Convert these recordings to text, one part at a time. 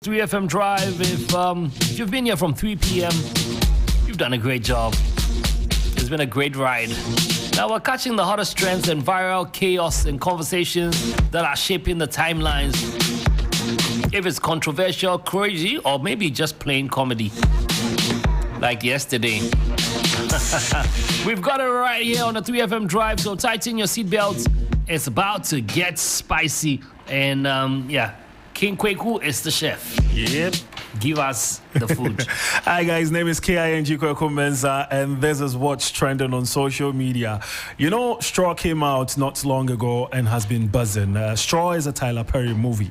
3FM Drive. If you've been here from 3 p.m., you've done a great job. It's been a great ride. Now we're catching the hottest trends and viral chaos and conversations that are shaping the timelines. If it's controversial, crazy, or maybe just plain comedy, like yesterday. We've got it right here on the 3FM Drive, so tighten your seatbelts. It's about to get spicy. And King Kweku is the chef. Yep. Give us the food. Hi guys, name is King Kweku Mensa, and this is what's trending on social media. You know, Straw came out not long ago and has been buzzing. Straw is a Tyler Perry movie.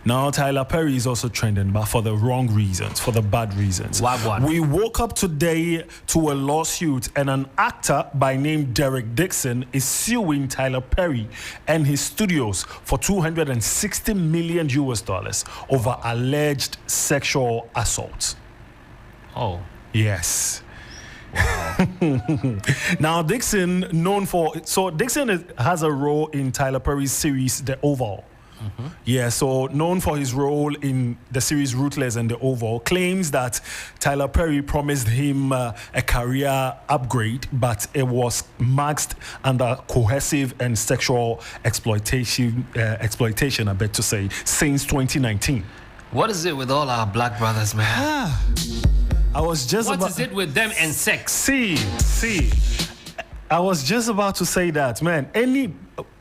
Now Tyler Perry is also trending, but for the wrong reasons, for the bad reasons. What? We woke up today to a lawsuit, and an actor by name Derek Dixon is suing Tyler Perry and his studios for $260 million over alleged sexual assault. Oh. Yes. Wow. Now, Dixon has a role in Tyler Perry's series, The Oval. Yeah, so known for his role in the series Ruthless and The Oval, claims that Tyler Perry promised him a career upgrade, but it was masked under coercive and sexual exploitation, I bet to say, since 2019. What is it with all our black brothers, man? What is it with them and sex? See. I was just about to say that, man.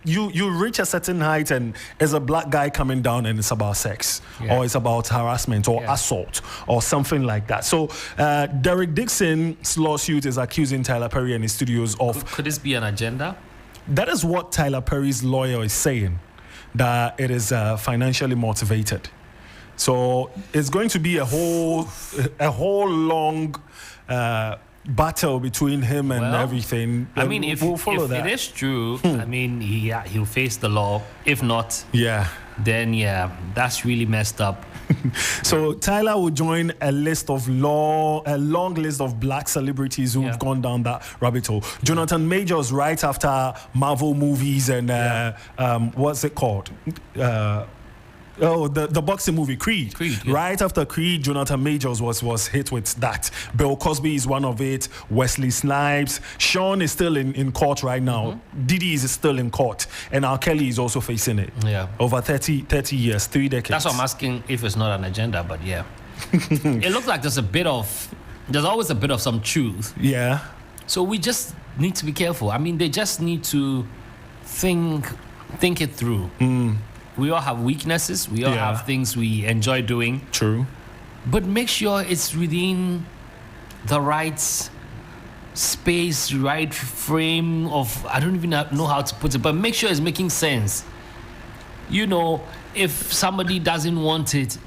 You reach a certain height and there's a black guy coming down and it's about sex, or it's about harassment or assault or something like that. So Derek Dixon's lawsuit is accusing Tyler Perry and his studios of... Could this be an agenda? That is what Tyler Perry's lawyer is saying, that it is financially motivated. So it's going to be a whole long battle between him and everything. I mean, if it is true, I mean, he'll face the law. If not, then that's really messed up. So Tyler will join a long list of black celebrities who've gone down that rabbit hole. Jonathan Majors, right after Marvel movies and what's it called? The boxing movie, Creed. Right after Creed, Jonathan Majors was hit with that. Bill Cosby is one of it. Wesley Snipes. Sean is still in court right now. Diddy is still in court. And R. Kelly is also facing it. Yeah. Over 30 years, 3 decades. That's what I'm asking, if it's not an agenda, but yeah. It looks like there's always a bit of some truth. Yeah. So we just need to be careful. I mean, they just need to think it through. We all have weaknesses. We all have things we enjoy doing. True. But make sure it's within the right space, right frame of, I don't even know how to put it, but make sure it's making sense. You know, if somebody doesn't want it,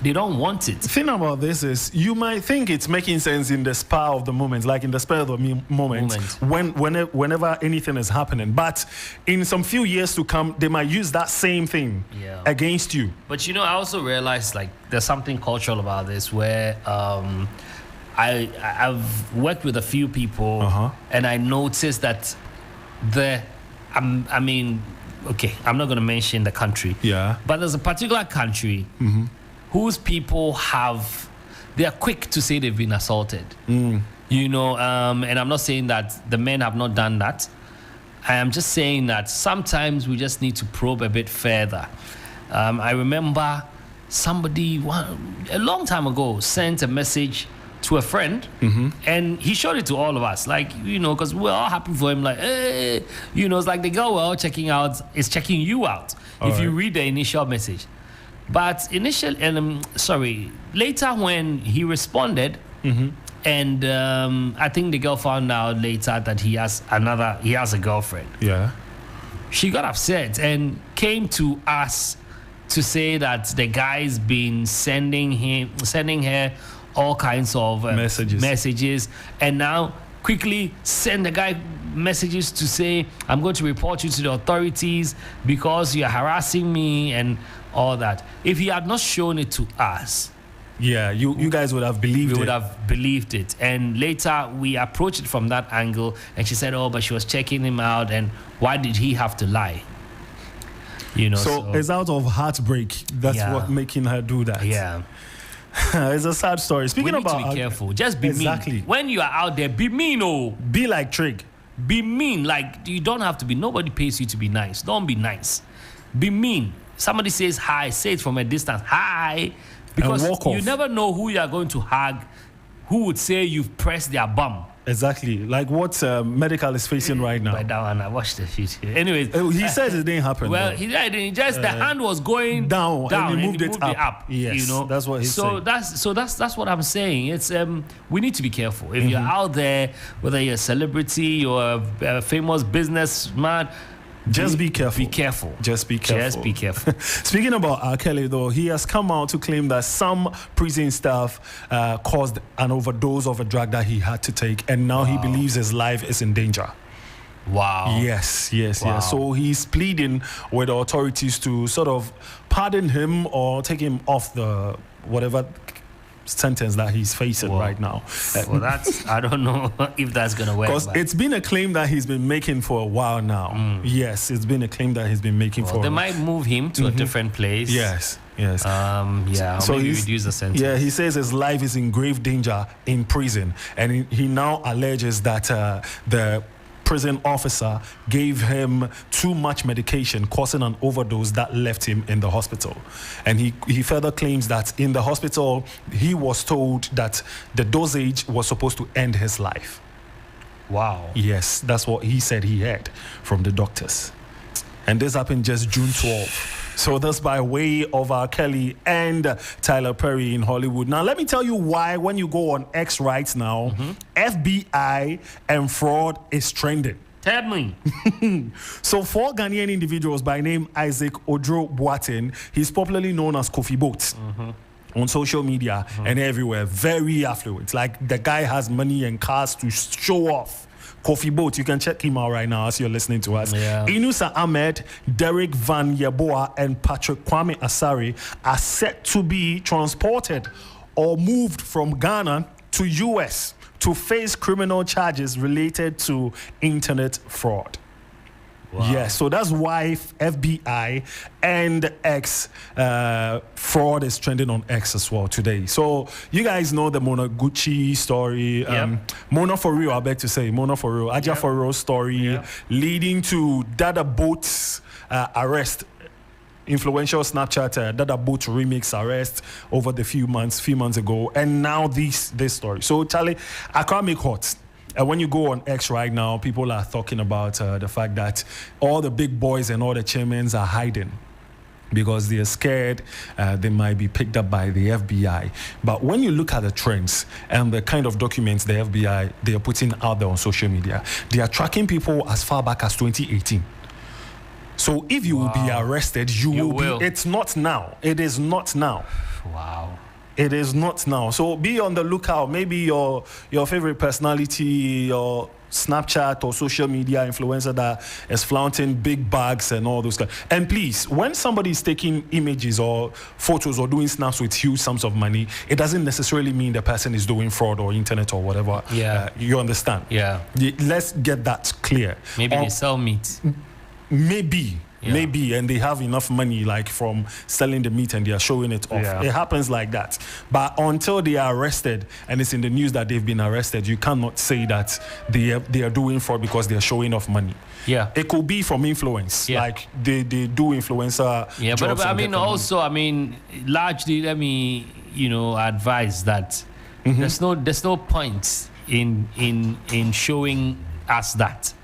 they don't want it. The thing about this is, you might think it's making sense in the spur of the moment, like in the spur of the moment. Whenever anything is happening. But in some few years to come, they might use that same thing against you. But you know, I also realized like there's something cultural about this where I've worked with a few people and I noticed that I'm not going to mention the country. Yeah. But there's a particular country whose people they are quick to say they've been assaulted. You know, and I'm not saying that the men have not done that. I am just saying that sometimes we just need to probe a bit further. I remember somebody a long time ago sent a message to a friend, and he showed it to all of us, like, you know, because we're all happy for him, like, hey, you know, it's like the girl we're all checking out is checking you out you read the initial message. But later when he responded, and I think the girl found out later that he has a girlfriend. Yeah. She got upset and came to us to say that the guy's been sending her all kinds of messages, and now quickly send the guy messages to say, I'm going to report you to the authorities because you're harassing me and all that. If he had not shown it to us, you guys would have believed it. We would have believed it. And later we approached it from that angle, and she said, but she was checking him out, and why did he have to lie? So it's out of heartbreak. That's what making her do that. Yeah. It's a sad story. Speaking we need about, to be careful. Just be mean. When you are out there, be mean. Be like Trig. Be mean. Like, you don't have to be. Nobody pays you to be nice. Don't be nice. Be mean. Somebody says hi, say it from a distance. Hi. Because you never know who you are going to hug, who would say you've pressed their bum. Exactly. Like what Medical is facing right now. By that one, I watched the video. Anyways. He says it didn't happen. Well, he didn't. Just the hand was going down and he moved it up. Yes, that's what he's saying. That's what I'm saying. It's we need to be careful. If you're out there, whether you're a celebrity or a famous businessman, just be careful. Be careful. Just be careful. Just be careful. Speaking about R. Kelly, though, he has come out to claim that some prison staff caused an overdose of a drug that he had to take, and now he believes his life is in danger. Wow. Yes. So he's pleading with the authorities to sort of pardon him or take him off the whatever sentence that he's facing right now. Well, I don't know if that's going to work. Because it's been a claim that he's been making for a while now. Yes, it's been a claim that he's been making for a while. They might move him to a different place. Yes. So maybe reduce the sentence. Yeah, he says his life is in grave danger in prison. And he now alleges that the prison officer gave him too much medication, causing an overdose that left him in the hospital. And he further claims that in the hospital, he was told that the dosage was supposed to end his life. Wow. Yes, that's what he said he heard from the doctors. And this happened just June 12th. So that's by way of R. Kelly and Tyler Perry in Hollywood. Now, let me tell you why when you go on X right now, FBI and fraud is trending. Tell me. So 4 Ghanaian individuals by name Isaac Odro Boateng, he's popularly known as Kofi Boat. On social media and everywhere, very affluent. Like the guy has money and cars to show off. Kofi Boat, you can check him out right now as you're listening to us. Inusa Ahmed, Derek Van Yeboah, and Patrick Kwame Asari are set to be transported or moved from Ghana to US to face criminal charges related to internet fraud. Wow. Yes, so that's why FBI and X fraud is trending on X as well today. So you guys know the Mona Gucci story, Mona for real, I beg to say, Mona for real, Aja for real story, leading to Dada Boat's arrest. Influential Snapchat Dada Boat remix arrest over the few months ago, and now this story. So Charlie, I can't make hot. And when you go on X right now, people are talking about the fact that all the big boys and all the chairmen are hiding because they are scared they might be picked up by the FBI. But when you look at the trends and the kind of documents the FBI, they are putting out there on social media, they are tracking people as far back as 2018. So if you will be arrested, you will be. It's not now. It is not now. Wow. It is not now. So be on the lookout. Maybe your favorite personality, your Snapchat or social media influencer that is flaunting big bags and all those guys. And please, when somebody is taking images or photos or doing snaps with huge sums of money, it doesn't necessarily mean the person is doing fraud or internet or whatever. You understand? Let's get that clear. Maybe they sell meat. Maybe, and they have enough money like from selling the meat and they are showing it off. It happens like that. But until they are arrested and it's in the news that they've been arrested, you cannot say that they are doing fraud because they are showing off money. It could be from influence, like they do influencer. But I mean, also, largely, let me advise that there's no point in showing us that.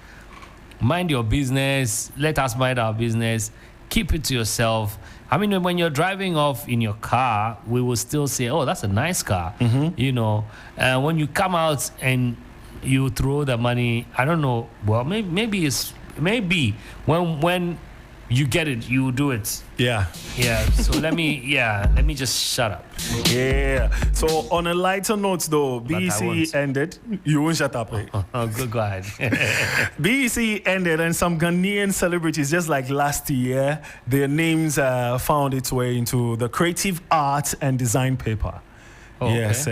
Mind your business. Let us mind our business. Keep it to yourself. I mean, when you're driving off in your car, we will still say, "Oh, that's a nice car." When you come out and you throw the money, I don't know. Well, maybe when you get it, you do it. So let me just shut up. So on a lighter note though, BEC ended. You won't shut up. Go ahead. BEC ended and some Ghanaian celebrities, just like last year, their names found its way into the creative art and design paper. Yes.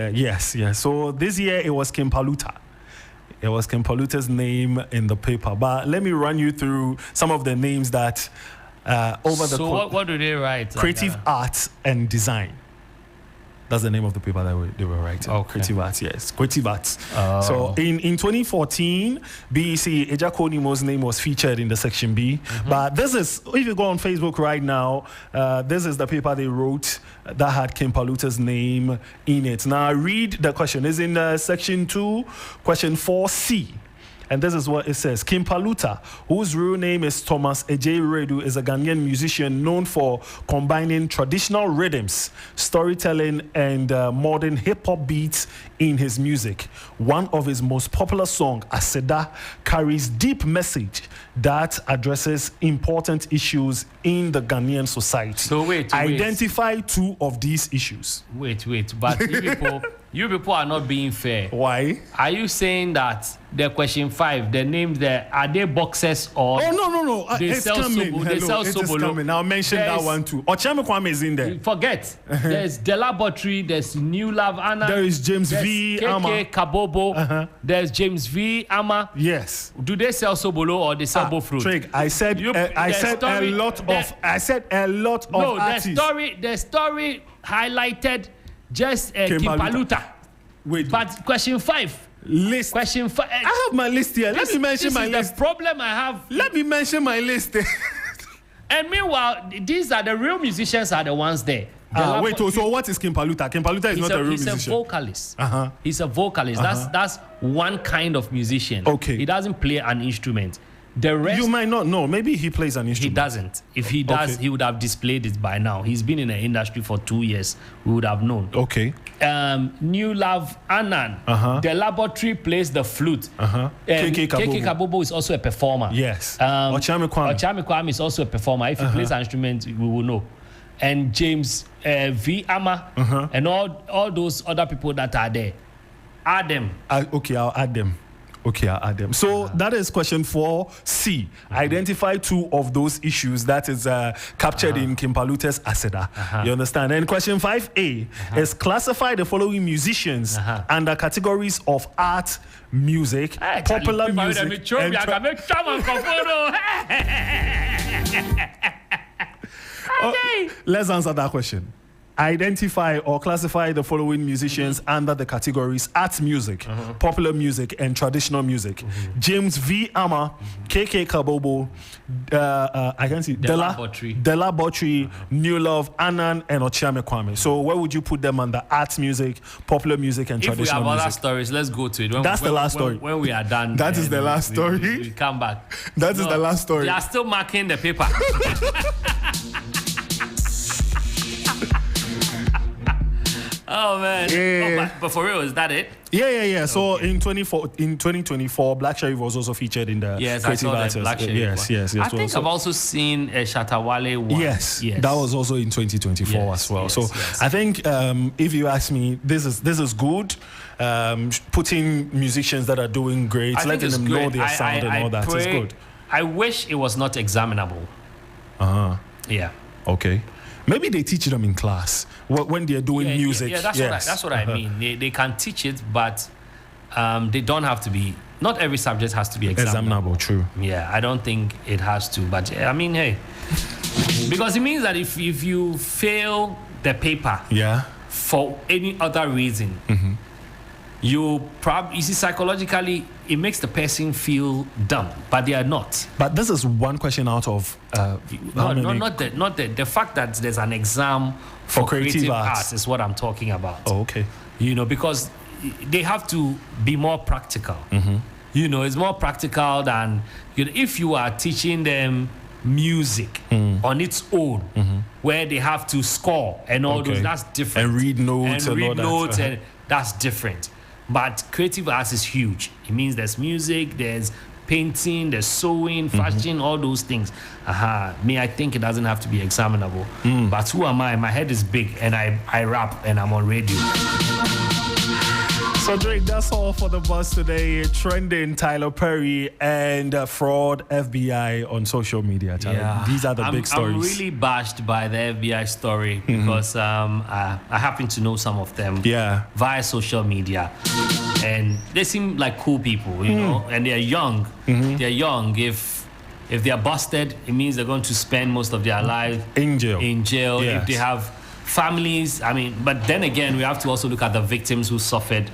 So this year it was Kim Paluta. It was Kim Paluta's name in the paper. But let me run you through some of the names that over the. So what do they write? Creative Arts and Design. That's the name of the paper that they were writing. Okay. Creative Arts, yes. Creative Arts. So in 2014, BEC, Ejakonimo's name was featured in the section B. But this is, if you go on Facebook right now, this is the paper they wrote that had Kim Paluta's name in it. Now I read the question. It's in section 2, question 4C. And this is what it says. Kim Paluta, whose real name is Thomas Ejay Redu, is a Ghanaian musician known for combining traditional rhythms, storytelling, and modern hip-hop beats in his music. One of his most popular songs, Aseda, carries deep message that addresses important issues in the Ghanaian society. So wait. Identify 2 of these issues. Wait. But you people are not being fair. Why? Are you saying that the question 5, the names there, are they boxers or? Oh, no. It's coming. They sell Sobolo. I'll mention that one too. Ochame Kwame is in there. Forget. There's The Laboratory, there's New Love Anna. There is James V. Ama. KK Kabobo. There's James V. Ama. Yes. Do they sell Sobolo or they sell both fruit? Trig, I said a lot of artists. The story highlighted just Kim Paluta. Wait. But question 5. List. Question 5. I have my list here. Let me mention my list. The problem I have. Let me mention my list. And meanwhile, these are the real musicians are the ones there. So what is Kim Paluta? Kim Paluta is not a real musician. He's a vocalist. He's a vocalist. That's one kind of musician. Okay. He doesn't play an instrument. The rest, you might not know. Maybe he plays an instrument. He doesn't. If he does, he would have displayed it by now. He's been in the industry for 2 years. We would have known. Okay. New Love Anan. The Laboratory plays the flute. KK Kabobo is also a performer. Yes. Ochame Kwame is also a performer. If he plays an instrument, we will know. And James V. Ama and all those other people that are there. Add them. I'll add them. So that is question 4C. Identify 2 of those issues that is captured in Kim Paluta's Aseda. You understand? And question 5A is classify the following musicians under categories of art, music, popular music. Let's answer that question. Identify or classify the following musicians under the categories art music, popular music, and traditional music. James V. Ama, KK Kabobo, I can see The Laboratory, New Love, Anan, and Ochame Kwame. So where would you put them under art music, popular music, and traditional music? If we have other stories, let's go to it. That's the last story. When we are done. That is the last story. We come back. That is the last story. They are still marking the paper. Oh man! Yeah. But for real, is that it? Yeah. So in 2024, Black Sherif was also featured in the Creative Artists. Black Sherif. Yes. I think I've also seen a Shatawale one. Yes, that was also in 2024 as well. I think if you ask me, this is good. Putting musicians that are doing great, letting them know their sound and all that is good. I wish it was not examinable. Yeah. Okay. Maybe they teach them in class when they're doing music. Yeah, that's what I mean. They can teach it, but they don't have to be. Not every subject has to be examinable. True. Yeah, I don't think it has to. But I mean, hey, because it means that if you fail the paper, for any other reason, you see psychologically it makes the person feel dumb, but they are not. But this is one question out of not the fact that there's an exam for creative arts is what I'm talking about. Oh, okay. Because they have to be more practical. It's more practical than if you are teaching them music on its own, where they have to score and all those. That's different. And read notes and all that. And that's different. But creative arts is huge. It means there's music, there's painting, there's sewing, fashion, all those things. I think it doesn't have to be examinable. But who am I? My head is big and I rap and I'm on radio. So Drake, that's all for the buzz today. Trending Tyler Perry and fraud FBI on social media. These are the big stories. I'm really bashed by the FBI story because I happen to know some of them via social media. And they seem like cool people, and they're young. They're young. If If they are busted, it means they're going to spend most of their life in jail. Yes. If they have families, I mean, but then again, we have to also look at the victims who suffered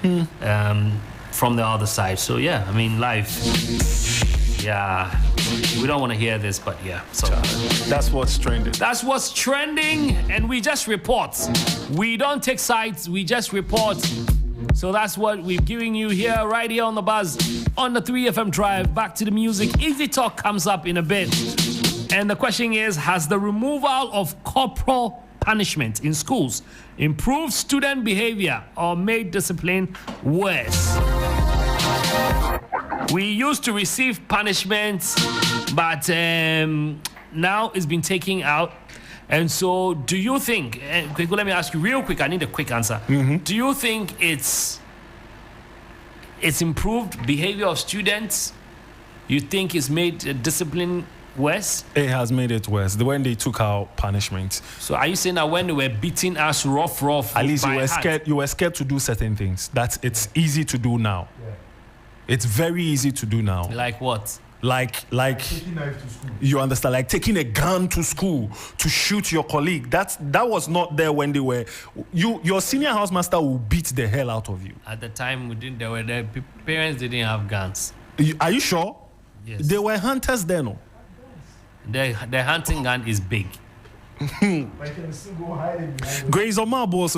from the other side. So yeah, I mean, life. Yeah, we don't want to hear this, but yeah. So that's what's trending. That's what's trending, and we just report. We don't take sides, we just report. So that's what we're giving you here, right here on the buzz, on the 3FM Drive. Back to the music. Easy Talk comes up in a bit. And the question is, has the removal of corporal punishment in schools improved student behavior or made discipline worse? We used to receive punishments, but now it's been taken out. And so do you think, let me ask you real quick, I need a quick answer. Do you think it's improved behavior of students? You think it's made discipline worse? It has made it worse. When they took out punishment. So are you saying that when they were beating us rough, at least you were scared to do certain things? It's easy to do now. Yeah. It's very easy to do now. Like what? Like taking knife to school. You understand? Like taking a gun to school to shoot your colleague. That was not there when they were. Your senior housemaster will beat the hell out of you. At the time, parents didn't have guns. Are you sure? Yes. They were hunters then. No? The hunting gun is big. Like, can still go hiding behind. Grace on my boss.